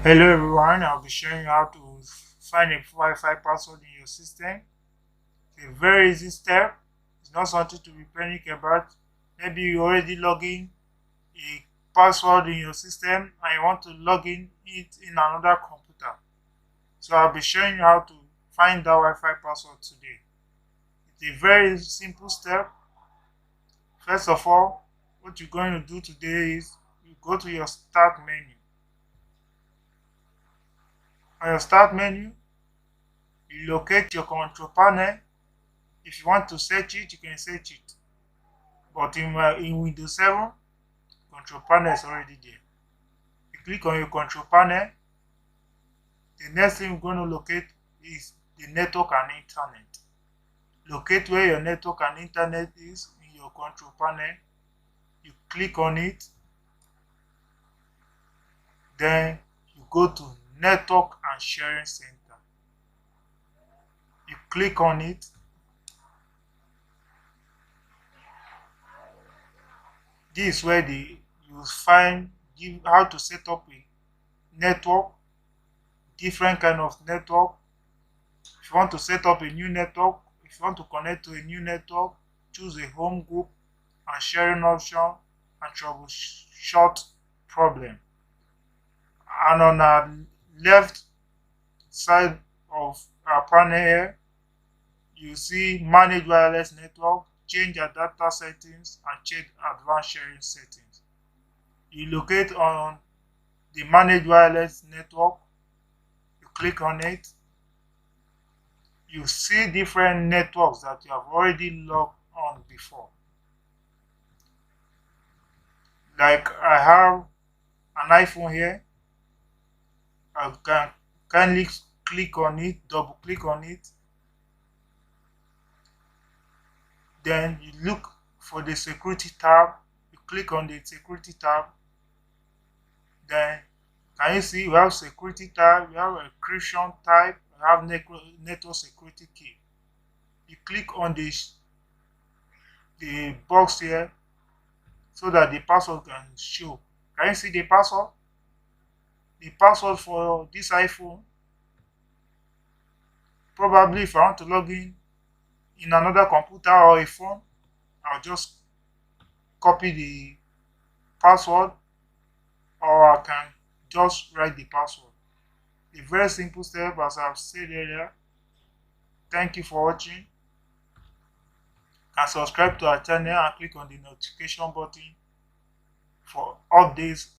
Hello everyone, I'll be showing you how to find a Wi-Fi password in your system. It's a very easy step. It's not something to be panic about. Maybe you already log in a password in your system and you want to log in it in another computer. So I'll be showing you how to find that Wi-Fi password today. It's a very simple step. First of all, what you're going to do today is you go to your start menu. On your start menu, you locate your control panel. If you want to search it, you can search it. But in Windows 7, control panel is already there. You click on your control panel. The next thing you're going to locate is the network and internet. Locate where your network and internet is in your control panel. You click on it. Then you go to Network and Sharing Center. You click on it. This is where you find how to set up a network, different kind of network. If you want to set up a new network, if you want to connect to a new network, choose a home group and sharing option and troubleshoot problem. And on our left side of our panel here, you see manage wireless network, change your data settings, and check advanced sharing settings. You locate on the manage wireless network, you click on it. You see different networks that you have already logged on before. Like I have an iPhone here. I can kindly click on it, double click on it. Then you look for the security tab. You click on the security tab. Then can you see we have security tab, we have encryption type, we have network security key. You click on the box here so that the password can show. Can you see the password? The password for this iPhone, probably if I want to log in another computer or a phone, I'll just copy the password or I can just write the password. A very simple step, as I've said earlier. Thank you for watching. You can subscribe to our channel and click on the notification button for updates